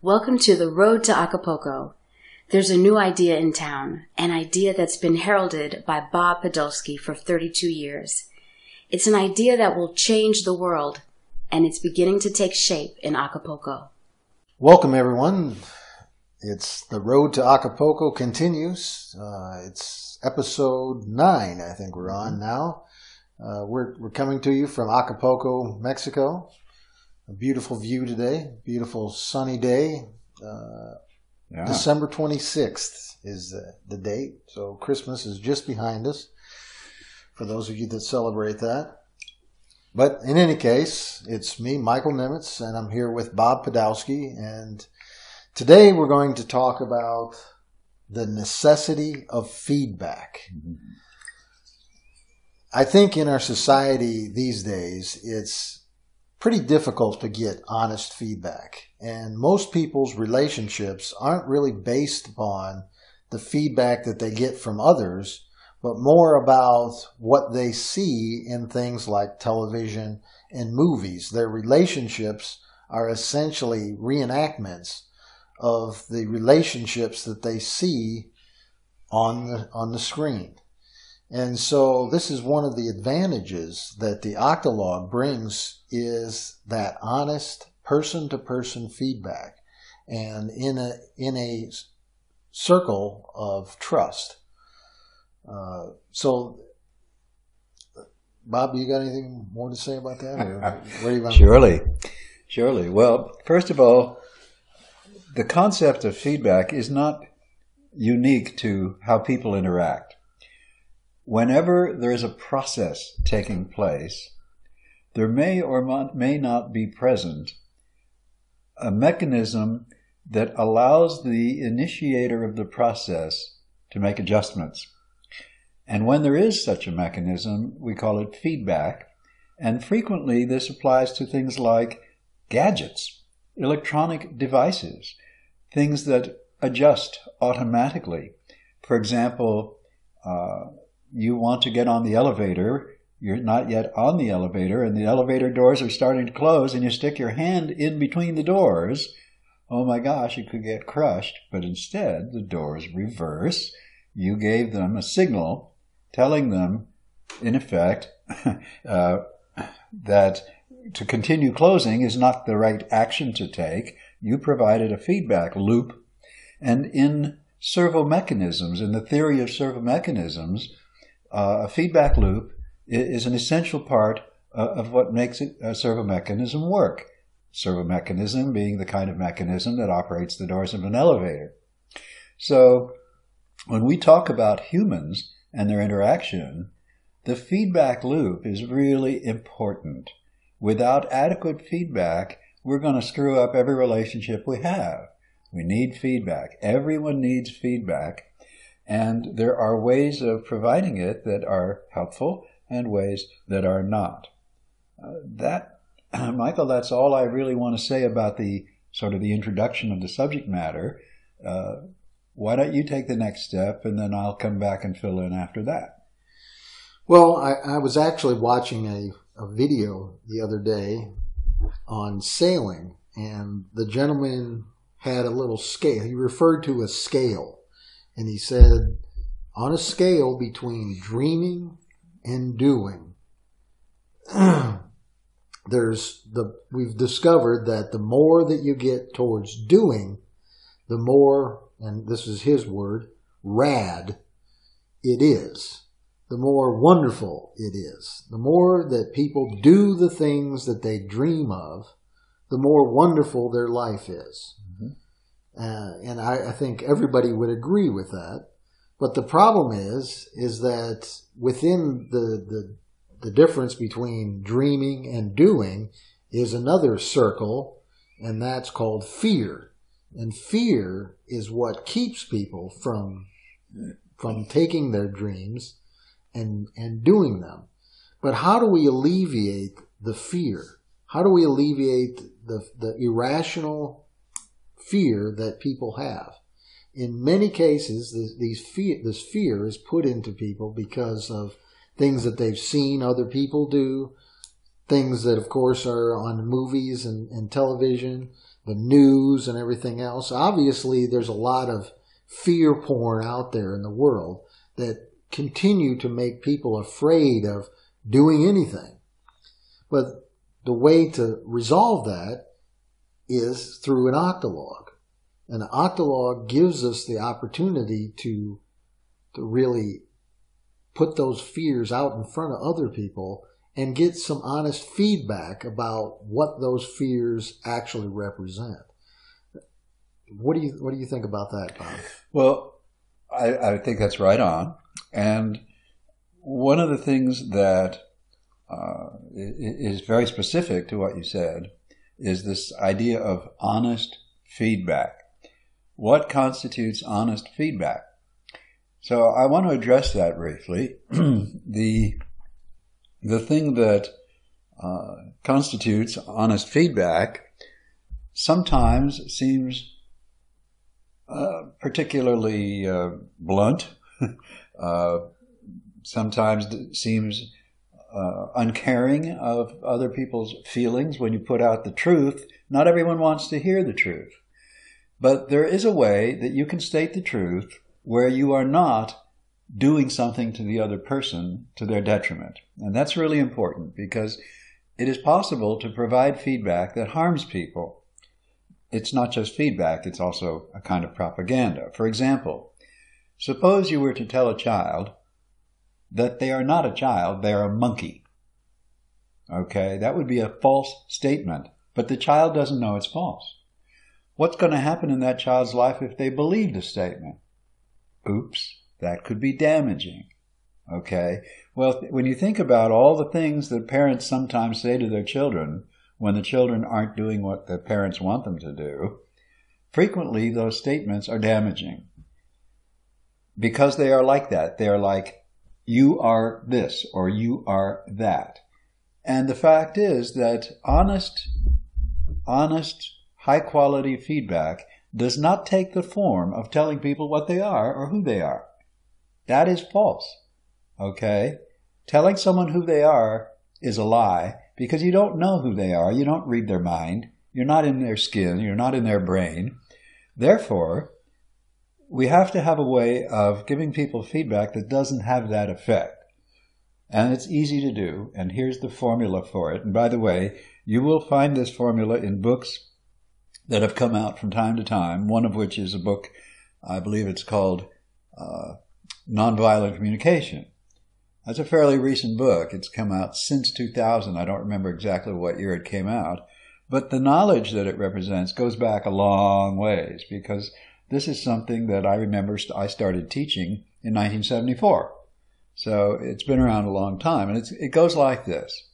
Welcome to the road to Acapulco. There's a new idea in town, an idea that's been heralded by Bob Podolsky for 32 years. It's an idea that will change the world, and it's beginning to take shape in Acapulco. Welcome, everyone. It's the road to Acapulco continues. It's episode 9, I think we're on now. We're coming to you from Acapulco, Mexico. A beautiful view today, beautiful sunny day. December 26th is the date, so Christmas is just behind us for those of you that celebrate that. But in any case, it's me, Michael Nimetz, and I'm here with Bob Podolsky, and today we're going to talk about the necessity of feedback. I think in our society these days, it's pretty difficult to get honest feedback. And most people's relationships aren't really based upon the feedback that they get from others, but more about what they see in things like television and movies. Their relationships are essentially reenactments of the relationships that they see on the screen. And so this is one of the advantages that the Octologue brings, is that honest person-to-person feedback, and in a circle of trust. So, Bob, you got anything more to say about that? Or where do you Surely. Well, first of all, the concept of feedback is not unique to how people interact. Whenever there is a process taking place, there may or may not be present a mechanism that allows the initiator of the process to make adjustments. And when there is such a mechanism, we call it feedback. And frequently this applies to things like gadgets, electronic devices, things that adjust automatically. For example, you want to get on the elevator, you're not yet on the elevator, and the elevator doors are starting to close, and you stick your hand in between the doors. Oh my gosh, you could get crushed. But instead, the doors reverse. You gave them a signal telling them, in effect, that to continue closing is not the right action to take. You provided a feedback loop. And in servomechanisms, in the theory of servomechanisms, a feedback loop is an essential part of what makes a servomechanism work. Servomechanism being the kind of mechanism that operates the doors of an elevator. So when we talk about humans and their interaction, the feedback loop is really important. Without adequate feedback, we're going to screw up every relationship we have. We need feedback. Everyone needs feedback. And there are ways of providing it that are helpful and ways that are not. Michael, that's all I really want to say about the sort of the introduction of the subject matter. Why don't you take the next step, and then I'll come back and fill in after that. Well, I was actually watching a video the other day on sailing, and the gentleman had a little scale. He referred to a scale. And he said, on a scale between dreaming and doing, we've discovered that the more that you get towards doing, the more, and this is his word, rad it is. The more wonderful it is. The more that people do the things that they dream of, the more wonderful their life is. And I think everybody would agree with that. But the problem is that within the difference between dreaming and doing is another circle, and that's called fear. And fear is what keeps people from taking their dreams and doing them. But how do we alleviate the fear? How do we alleviate the irrational fear that people have? In many cases, this fear is put into people because of things that they've seen other people do, things that, of course, are on movies and television, the news and everything else. Obviously, there's a lot of fear porn out there in the world that continue to make people afraid of doing anything. But the way to resolve that is through an octologue. And the octologue gives us the opportunity to really put those fears out in front of other people and get some honest feedback about what those fears actually represent. What do you think about that, Bob? Well, I think that's right on. And one of the things that is very specific to what you said is this idea of honest feedback. What constitutes honest feedback? So I want to address that briefly. The thing that constitutes honest feedback sometimes seems particularly blunt. Sometimes it seems uncaring of other people's feelings. When you put out the truth, not everyone wants to hear the truth. But there is a way that you can state the truth where you are not doing something to the other person to their detriment. And that's really important because it is possible to provide feedback that harms people. It's not just feedback, it's also a kind of propaganda. For example, suppose you were to tell a child that they are not a child, they are a monkey. Okay, that would be a false statement, but the child doesn't know it's false. What's going to happen in that child's life if they believe the statement? Oops, that could be damaging. Okay, well, when you think about all the things that parents sometimes say to their children when the children aren't doing what the parents want them to do, frequently those statements are damaging. Because they are like that. They are like, you are this or you are that. And the fact is that honest, high-quality feedback does not take the form of telling people what they are or who they are. That is false. Okay? Telling someone who they are is a lie because you don't know who they are. You don't read their mind. You're not in their skin. You're not in their brain. Therefore, we have to have a way of giving people feedback that doesn't have that effect. And it's easy to do. And here's the formula for it. And by the way, you will find this formula in books that have come out from time to time, one of which is a book, I believe it's called Nonviolent Communication. That's a fairly recent book. It's come out since 2000. I don't remember exactly what year it came out. But the knowledge that it represents goes back a long ways because this is something that I remember I started teaching in 1974. So it's been around a long time. And it goes like this.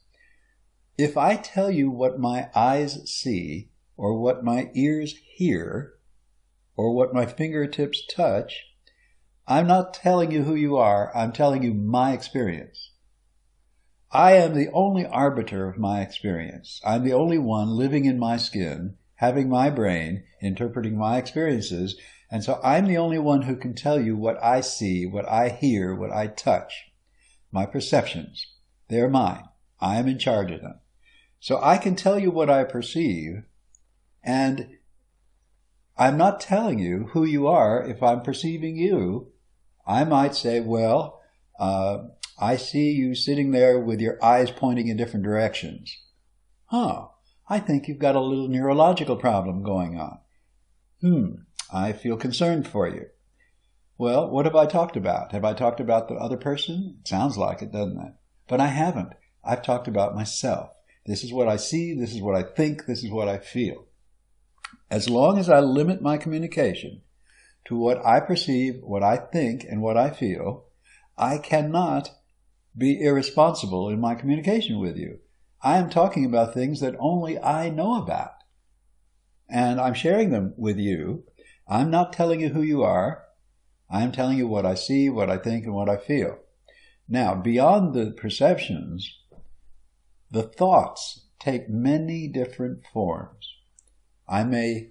If I tell you what my eyes see, or what my ears hear, or what my fingertips touch, I'm not telling you who you are, I'm telling you my experience. I am the only arbiter of my experience. I'm the only one living in my skin, having my brain, interpreting my experiences, and so I'm the only one who can tell you what I see, what I hear, what I touch. My perceptions, they're mine. I am in charge of them. So I can tell you what I perceive, and I'm not telling you who you are if I'm perceiving you. I might say, well, I see you sitting there with your eyes pointing in different directions. I think you've got a little neurological problem going on. I feel concerned for you. Well, what have I talked about? Have I talked about the other person? It sounds like it, doesn't it? But I haven't. I've talked about myself. This is what I see, this is what I think, this is what I feel. As long as I limit my communication to what I perceive, what I think, and what I feel, I cannot be irresponsible in my communication with you. I am talking about things that only I know about. And I'm sharing them with you. I'm not telling you who you are. I'm telling you what I see, what I think, and what I feel. Now, beyond the perceptions, the thoughts take many different forms. I may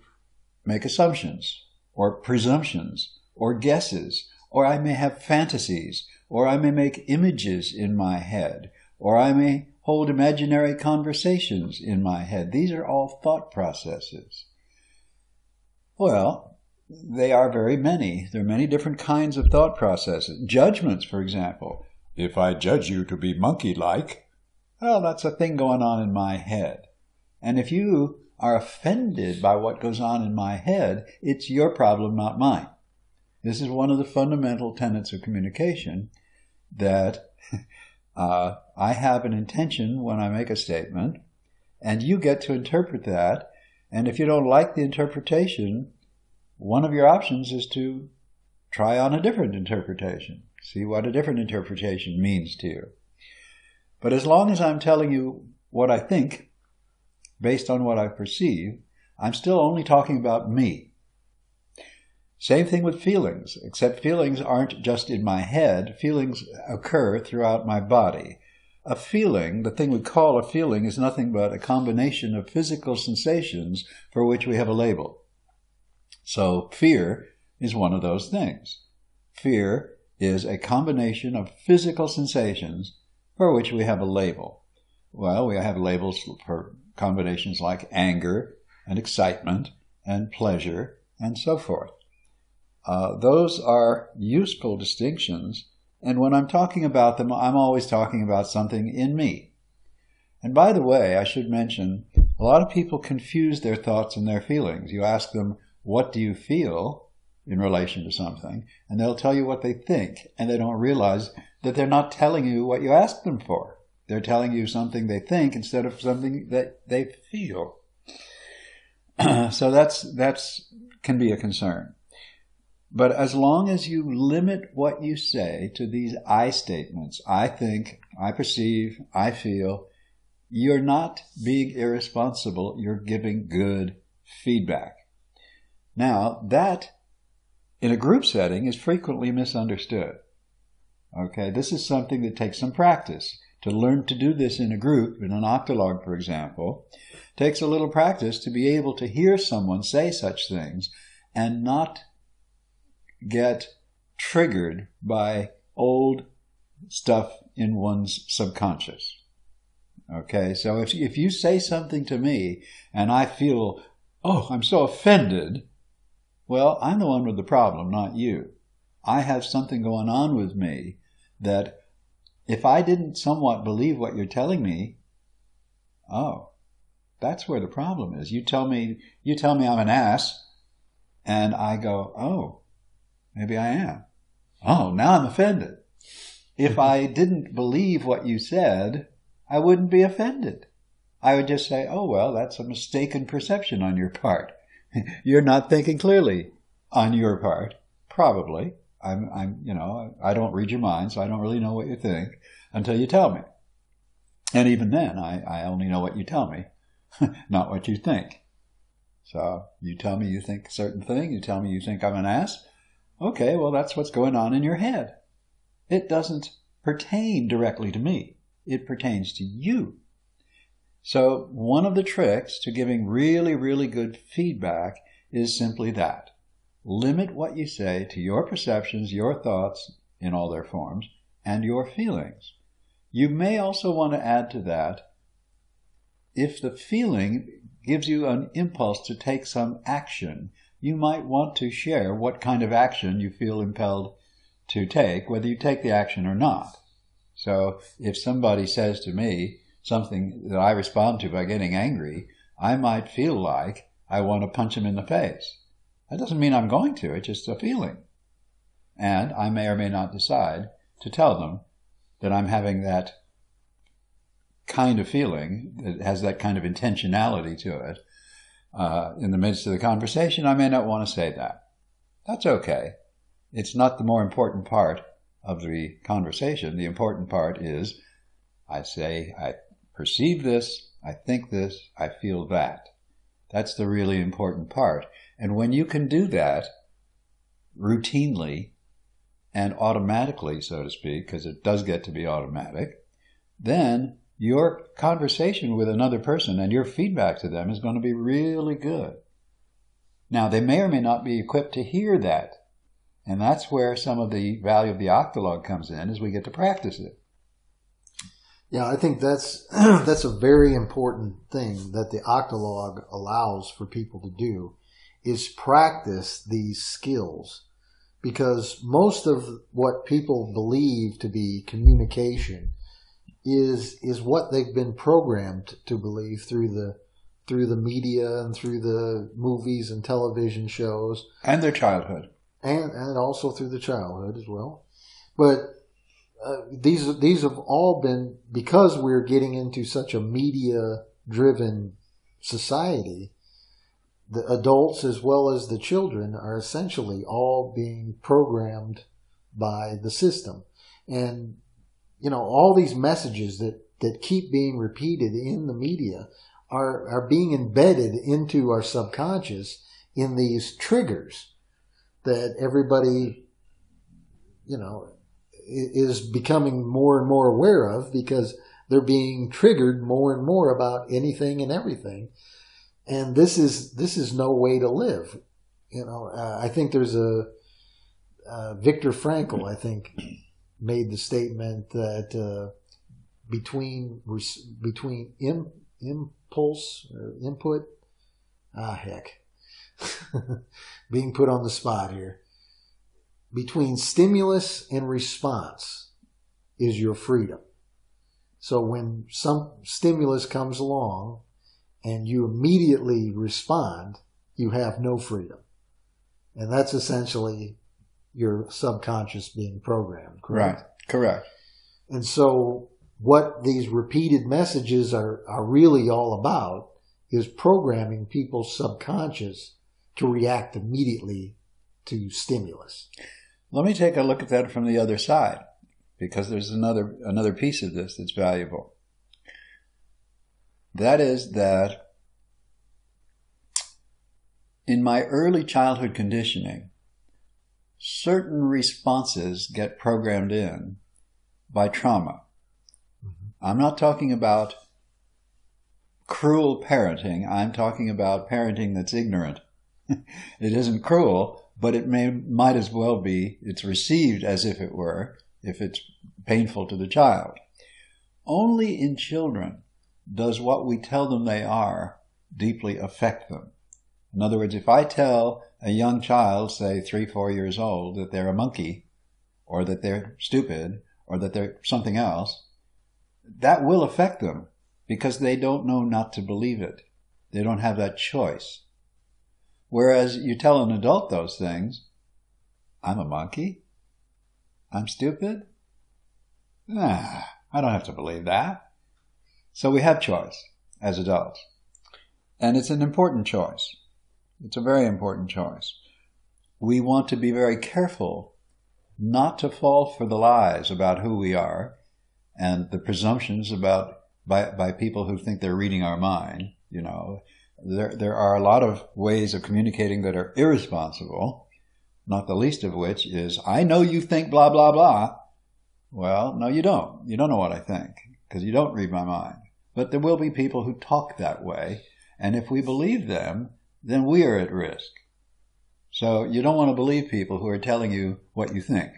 make assumptions, or presumptions, or guesses, or I may have fantasies, or I may make images in my head, or I may hold imaginary conversations in my head. These are all thought processes. Well, they are very many. There are many different kinds of thought processes. Judgments, for example. If I judge you to be monkey-like, well, that's a thing going on in my head. And if you are offended by what goes on in my head, it's your problem, not mine. This is one of the fundamental tenets of communication, that I have an intention when I make a statement, and you get to interpret that. And if you don't like the interpretation, one of your options is to try on a different interpretation. See what a different interpretation means to you. But as long as I'm telling you what I think, based on what I perceive, I'm still only talking about me. Same thing with feelings, except feelings aren't just in my head. Feelings occur throughout my body. A feeling, the thing we call a feeling, is nothing but a combination of physical sensations for which we have a label. So fear is one of those things. Fear is a combination of physical sensations for which we have a label. Well, we have labels for combinations like anger and excitement and pleasure and so forth. Those are useful distinctions, and when I'm talking about them, I'm always talking about something in me. And by the way, I should mention, a lot of people confuse their thoughts and their feelings. You ask them, what do you feel in relation to something? And they'll tell you what they think, and they don't realize that they're not telling you what you asked them for. They're telling you something they think instead of something that they feel. So that's can be a concern. But as long as you limit what you say to these I statements, I think, I perceive, I feel, you're not being irresponsible, you're giving good feedback. Now, that, in a group setting, is frequently misunderstood. Okay, this is something that takes some practice. To learn to do this in a group, in an Octologue, for example, takes a little practice to be able to hear someone say such things and not get triggered by old stuff in one's subconscious. Okay, so if you say something to me and I feel, oh, I'm so offended, well, I'm the one with the problem, not you. I have something going on with me that if I didn't somewhat believe what you're telling me, oh, that's where the problem is. You tell me I'm an ass, and I go, oh, maybe I am. Oh, now I'm offended. If I didn't believe what you said, I wouldn't be offended. I would just say, oh, well, that's a mistaken perception on your part. You're not thinking clearly on your part, probably. I don't read your mind, so I don't really know what you think until you tell me. And even then, I only know what you tell me, not what you think. So you tell me you think a certain thing, you tell me you think I'm an ass. Okay, well, that's what's going on in your head. It doesn't pertain directly to me. It pertains to you. So one of the tricks to giving really, really good feedback is simply that. Limit what you say to your perceptions, your thoughts in all their forms, and your feelings. You may also want to add to that, if the feeling gives you an impulse to take some action, you might want to share what kind of action you feel impelled to take, whether you take the action or not. So if somebody says to me something that I respond to by getting angry, I might feel like I want to punch him in the face. That doesn't mean I'm going to, it's just a feeling. And I may or may not decide to tell them that I'm having that kind of feeling, that has that kind of intentionality to it. In the midst of the conversation, I may not want to say that. That's okay. It's not the more important part of the conversation. The important part is I say, I perceive this, I think this, I feel that. That's the really important part. And when you can do that routinely and automatically, so to speak, because it does get to be automatic, then your conversation with another person and your feedback to them is going to be really good. Now, they may or may not be equipped to hear that. And that's where some of the value of the Octologue comes in, is we get to practice it. Yeah, I think that's a very important thing that the Octologue allows for people to do, is practice these skills, because most of what people believe to be communication is what they've been programmed to believe through the media and through the movies and television shows and their childhood, and also through the childhood as well. But these have all been, because we're getting into such a media-driven society. The adults as well as the children are essentially all being programmed by the system. And, all these messages that keep being repeated in the media are being embedded into our subconscious in these triggers that everybody, is becoming more and more aware of, because they're being triggered more and more about anything and everything. And this is no way to live. I think there's Viktor Frankl, I think, made the statement that between impulse or input, being put on the spot here, between stimulus and response is your freedom. So when some stimulus comes along and you immediately respond, you have no freedom. And that's essentially your subconscious being programmed, correct? Right, correct. And so what these repeated messages are really all about is programming people's subconscious to react immediately to stimulus. Let me take a look at that from the other side, because there's another piece of this that's valuable. That is that in my early childhood conditioning, certain responses get programmed in by trauma. Mm-hmm. I'm not talking about cruel parenting. I'm talking about parenting that's ignorant. It isn't cruel, but it might as well be. It's received as if it were, if it's painful to the child. Only in children does what we tell them they are deeply affect them. In other words, if I tell a young child, say 3-4 years old, that they're a monkey, or that they're stupid, or that they're something else, that will affect them, because they don't know not to believe it. They don't have that choice. Whereas you tell an adult those things, I'm a monkey? I'm stupid? I don't have to believe that. So we have choice as adults. And it's an important choice. It's a very important choice. We want to be very careful not to fall for the lies about who we are and the presumptions by people who think they're reading our mind. There are a lot of ways of communicating that are irresponsible, not the least of which is, I know you think blah, blah, blah. Well, no, you don't. You don't know what I think, because you don't read my mind. But there will be people who talk that way, and if we believe them, then we are at risk. So you don't want to believe people who are telling you what you think.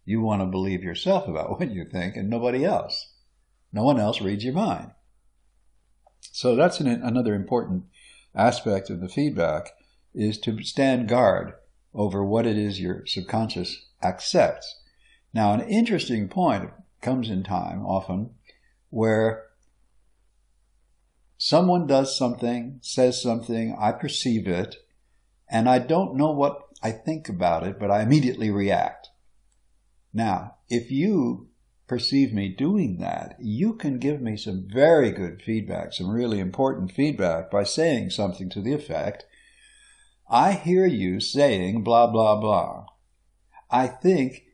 You want to believe yourself about what you think, and nobody else. No one else reads your mind. So that's another important aspect of the feedback, is to stand guard over what it is your subconscious accepts. Now, an interesting point comes in time often where someone does something, says something, I perceive it, and I don't know what I think about it, but I immediately react. Now, if you perceive me doing that, you can give me some very good feedback, some really important feedback, by saying something to the effect, I hear you saying blah, blah, blah. I think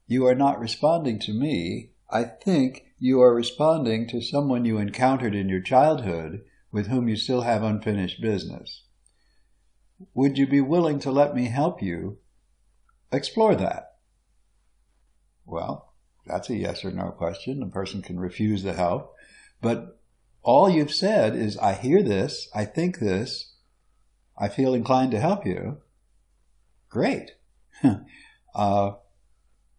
you are not responding to me. I think you are responding to someone you encountered in your childhood with whom you still have unfinished business. Would you be willing to let me help you explore that? Well, that's a yes or no question. The person can refuse the help. But all you've said is, I hear this, I think this, I feel inclined to help you. Great.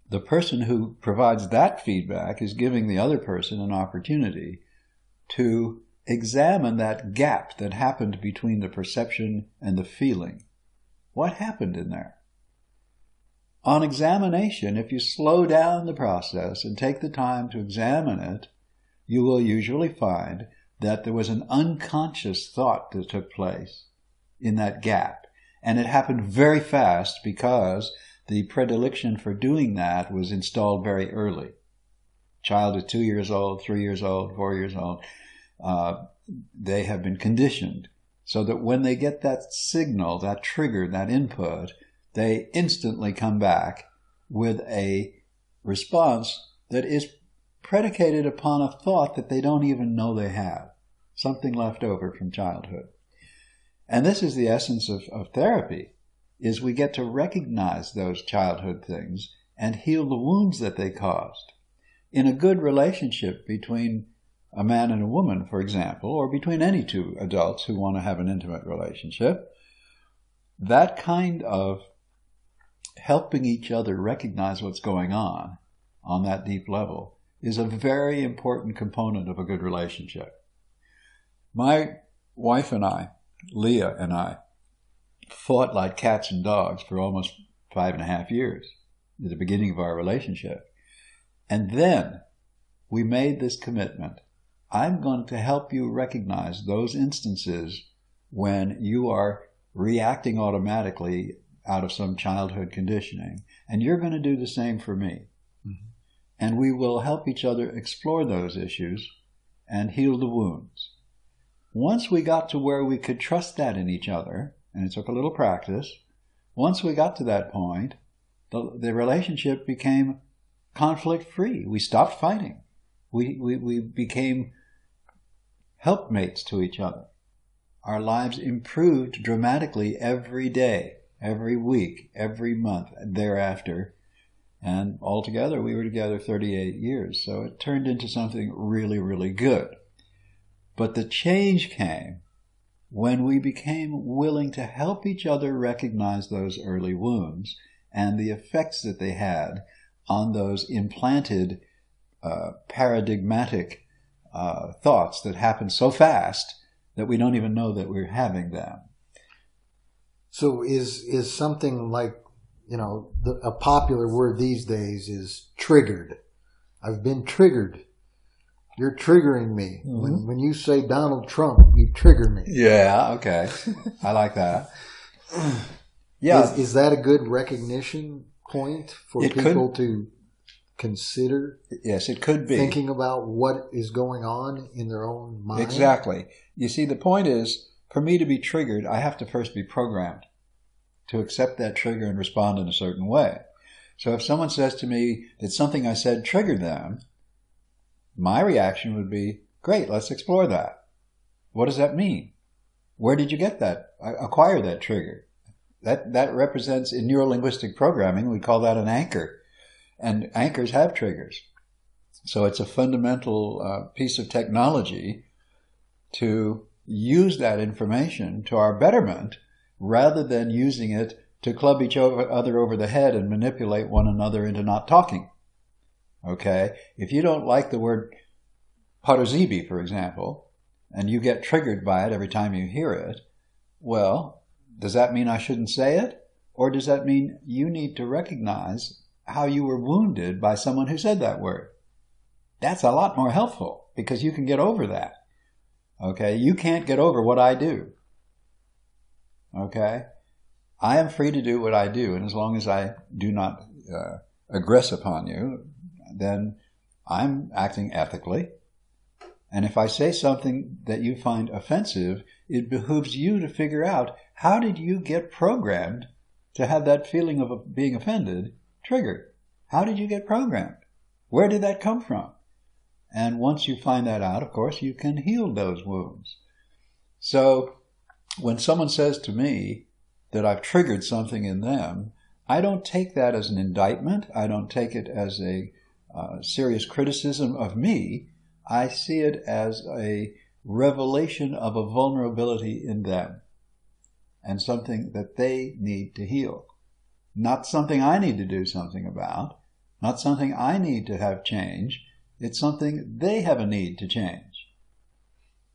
The person who provides that feedback is giving the other person an opportunity to examine that gap that happened between the perception and the feeling. What happened in there? On examination, if you slow down the process and take the time to examine it, you will usually find that there was an unconscious thought that took place in that gap. And it happened very fast because the predilection for doing that was installed very early. Child is 2 years old, 3 years old, 4 years old. They have been conditioned so that when they get that signal, that trigger, that input, they instantly come back with a response that is predicated upon a thought that they don't even know they have, something left over from childhood. And this is the essence of therapy, is we get to recognize those childhood things and heal the wounds that they caused. In a good relationship between a man and a woman, for example, or between any two adults who want to have an intimate relationship, that kind of helping each other recognize what's going on that deep level is a very important component of a good relationship. My wife and I, Leah and I, fought like cats and dogs for almost 5.5 years at the beginning of our relationship. And then we made this commitment. I'm going to help you recognize those instances when you are reacting automatically out of some childhood conditioning, and you're going to do the same for me. Mm-hmm. And we will help each other explore those issues and heal the wounds. Once we got to where we could trust that in each other, and it took a little practice, once we got to that point, the relationship became conflict-free. We stopped fighting. We became helpmates to each other. Our lives improved dramatically every day, every week, every month thereafter. And altogether, we were together 38 years. So it turned into something really, really good. But the change came when we became willing to help each other recognize those early wounds and the effects that they had on those implanted paradigmatic thoughts that happen so fast that we don't even know that we're having them. So is something like, a popular word these days is triggered. I've been triggered. You're triggering me. Mm-hmm. When you say Donald Trump, you trigger me. Yeah, okay. I like that. Yeah. Is that a good recognition point for people to consider? Yes, it could be. Thinking about what is going on in their own mind? Exactly. You see, the point is, for me to be triggered, I have to first be programmed to accept that trigger and respond in a certain way. So if someone says to me that something I said triggered them, my reaction would be, great, let's explore that. What does that mean? Where did you get that? Acquire that trigger? That represents, in neurolinguistic programming, we call that an anchor. And anchors have triggers. So it's a fundamental piece of technology to use that information to our betterment rather than using it to club each other over the head and manipulate one another into not talking. Okay? If you don't like the word Podolsky, for example, and you get triggered by it every time you hear it, well, does that mean I shouldn't say it? Or does that mean you need to recognize how you were wounded by someone who said that word? That's a lot more helpful because you can get over that. Okay? You can't get over what I do. Okay? I am free to do what I do, and as long as I do not aggress upon you, then I'm acting ethically. And if I say something that you find offensive, it behooves you to figure out, how did you get programmed to have that feeling of being offended triggered? How did you get programmed? Where did that come from? And once you find that out, of course, you can heal those wounds. So when someone says to me that I've triggered something in them, I don't take that as an indictment. I don't take it as a serious criticism of me. I see it as a revelation of a vulnerability in them and something that they need to heal. Not something I need to do something about, not something I need to have change. It's something they have a need to change.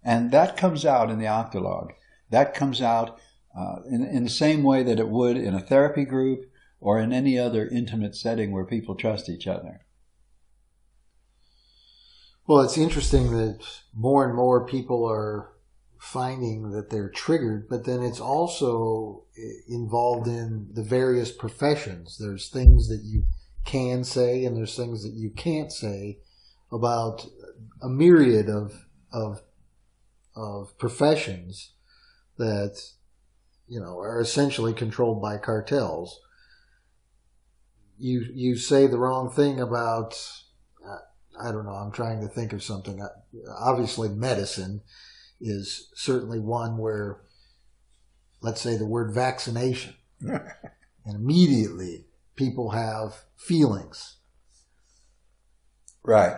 And that comes out in the Octologue. That comes out in the same way that it would in a therapy group or in any other intimate setting where people trust each other. Well, it's interesting that more and more people are finding that they're triggered, but then it's also involved in the various professions. There's things that you can say and there's things that you can't say about a myriad of professions that, you know, are essentially controlled by cartels. You say the wrong thing about, I don't know, I'm trying to think of something. Obviously, medicine is certainly one where, let's say the word vaccination, and immediately people have feelings. Right.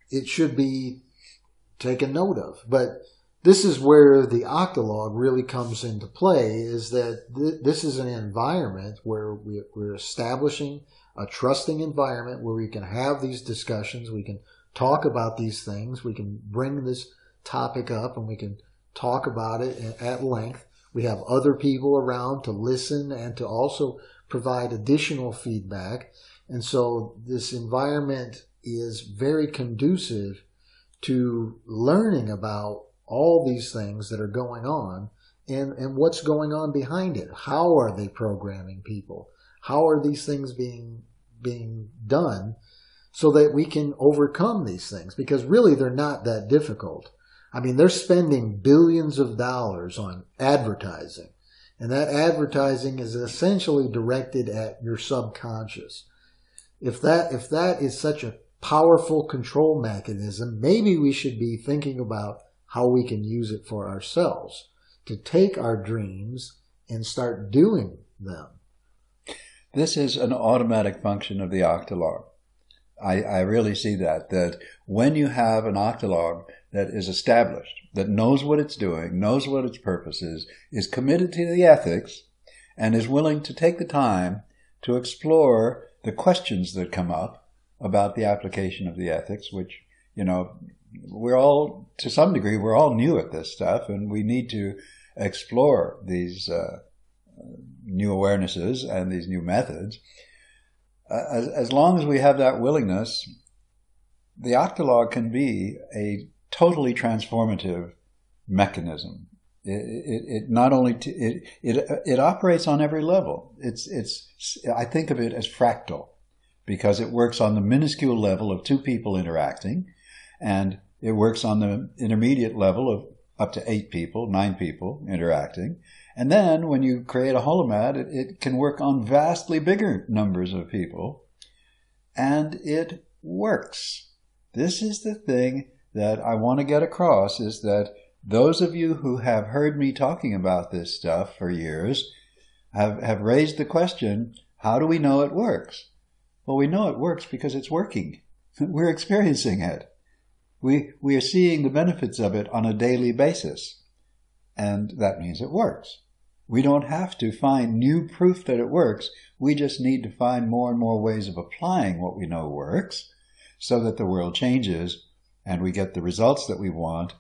It should be taken note of. But this is where the Octologue really comes into play, is that this is an environment where we're establishing a trusting environment where we can have these discussions, we can talk about these things, we can bring this topic up and we can talk about it at length. We have other people around to listen and to also provide additional feedback. And so this environment is very conducive to learning about all these things that are going on and what's going on behind it. How are they programming people? How are these things being done so that we can overcome these things? Because really they're not that difficult. I mean, they're spending billions of dollars on advertising, and that advertising is essentially directed at your subconscious. If that is such a powerful control mechanism, maybe we should be thinking about how we can use it for ourselves to take our dreams and start doing them. This is an automatic function of the Octologue. I really see that when you have an Octologue that is established, that knows what it's doing, knows what its purpose is committed to the ethics, and is willing to take the time to explore the questions that come up about the application of the ethics, which, you know, we're all, to some degree, we're all new at this stuff, and we need to explore these new awarenesses and these new methods. As long as we have that willingness, the Octologue can be a totally transformative mechanism. It not only it operates on every level. I think of it as fractal because it works on the minuscule level of two people interacting, and it works on the intermediate level of up to 8 people, 9 people interacting. And then when you create a holomat, it can work on vastly bigger numbers of people, and it works. This is the thing that I want to get across, is that those of you who have heard me talking about this stuff for years have raised the question, how do we know it works? Well, we know it works because it's working. We're experiencing it. We are seeing the benefits of it on a daily basis, and that means it works. We don't have to find new proof that it works. We just need to find more and more ways of applying what we know works so that the world changes and we get the results that we want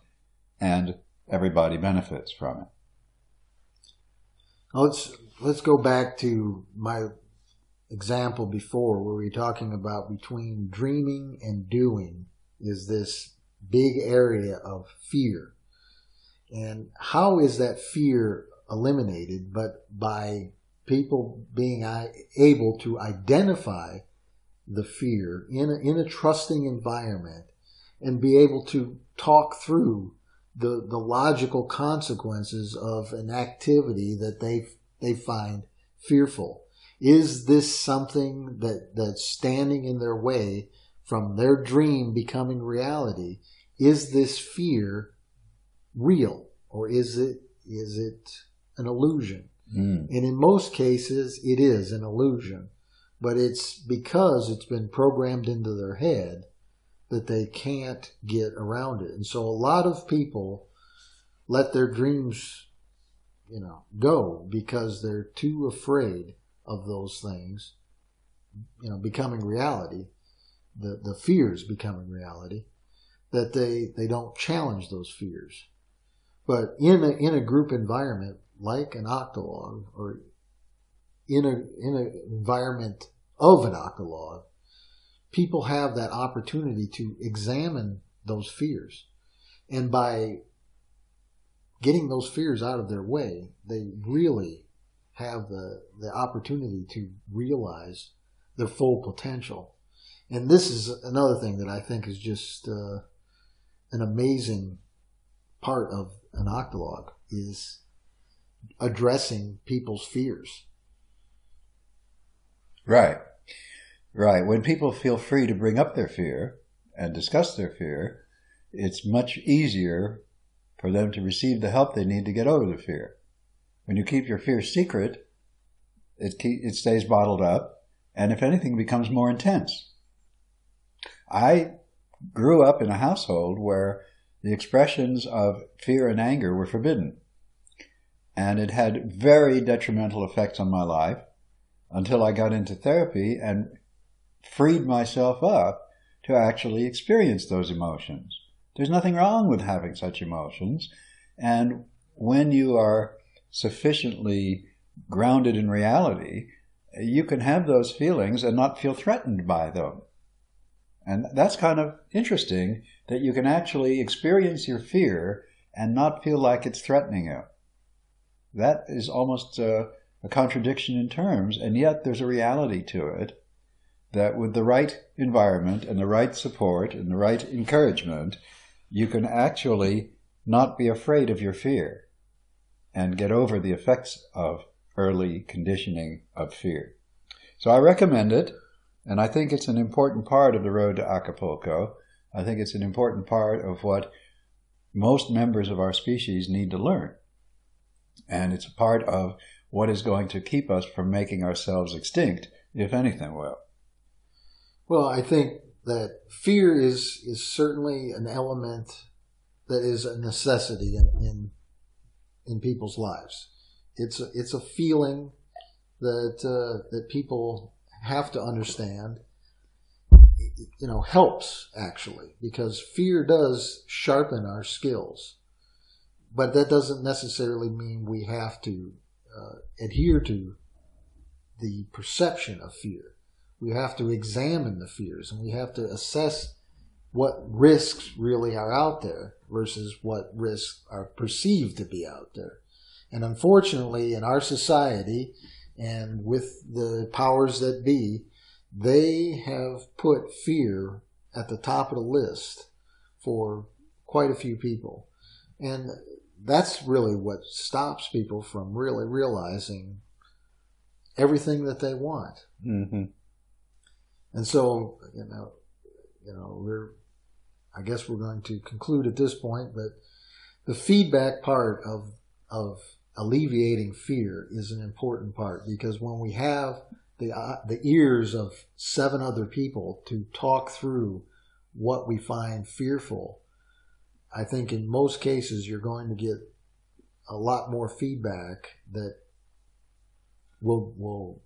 and everybody benefits from it. Let's go back to my example before where we were talking about between dreaming and doing is this big area of fear. And how is that fear eliminated? But by people being able to identify the fear in a trusting environment and be able to talk through the logical consequences of an activity that they find fearful. Is this something that's standing in their way from their dream becoming reality? Is this fear real, or is it an illusion? And in most cases, it is an illusion, but it's because it's been programmed into their head that they can't get around it. And so a lot of people let their dreams, go because they're too afraid of those things, becoming reality, the fears becoming reality, that they don't challenge those fears. But in a group environment like an Octologue, or in an environment of an Octologue, people have that opportunity to examine those fears. And by getting those fears out of their way, they really have the opportunity to realize their full potential. And this is another thing that I think is just an amazing part of an Octologue, is addressing people's fears. Right. Right. When people feel free to bring up their fear and discuss their fear, it's much easier for them to receive the help they need to get over the fear. When you keep your fear secret, it stays bottled up, and if anything, becomes more intense. I grew up in a household where the expressions of fear and anger were forbidden, and it had very detrimental effects on my life until I got into therapy and freed myself up to actually experience those emotions. There's nothing wrong with having such emotions, and when you are sufficiently grounded in reality, you can have those feelings and not feel threatened by them. And that's kind of interesting, that you can actually experience your fear and not feel like it's threatening you. That is almost a contradiction in terms, and yet there's a reality to it, that with the right environment and the right support and the right encouragement, you can actually not be afraid of your fear and get over the effects of early conditioning of fear. So I recommend it, and I think it's an important part of the road to Acapulco. I think it's an important part of what most members of our species need to learn. And it's a part of what is going to keep us from making ourselves extinct, if anything will. Well, I think that fear is certainly an element that is a necessity in people's lives. It's a feeling that people have to understand. Helps actually, because fear does sharpen our skills, but that doesn't necessarily mean we have to adhere to the perception of fear. We have to examine the fears, and we have to assess what risks really are out there versus what risks are perceived to be out there. And unfortunately, in our society and with the powers that be, they have put fear at the top of the list for quite a few people. And that's really what stops people from really realizing everything that they want. Mm-hmm. And so, I guess we're going to conclude at this point, but the feedback part of alleviating fear is an important part, because when we have the ears of 7 other people to talk through what we find fearful, I think in most cases you're going to get a lot more feedback that will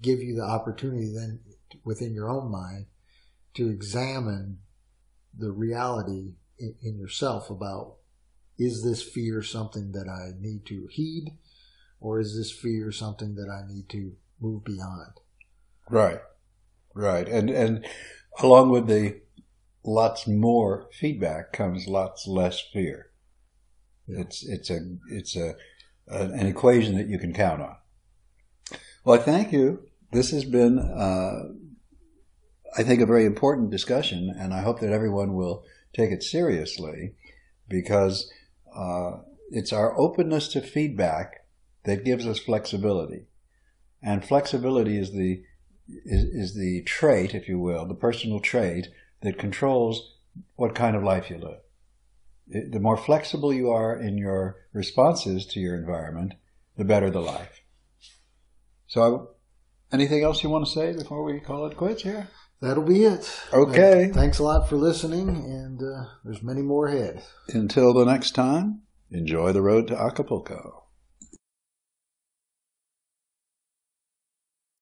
give you the opportunity then within your own mind to examine the reality in yourself about, is this fear something that I need to heed, or is this fear something that I need to move beyond? Right. And along with the lots more feedback comes lots less fear. Yeah. It's an equation that you can count on. Well, thank you. This has been, I think, a very important discussion, and I hope that everyone will take it seriously, because it's our openness to feedback that gives us flexibility. And flexibility is the trait, if you will, the personal trait that controls what kind of life you live. The more flexible you are in your responses to your environment, the better the life. So, anything else you want to say before we call it quits here? That'll be it. Okay. Thanks a lot for listening, and there's many more ahead. Until the next time, enjoy the road to Acapulco.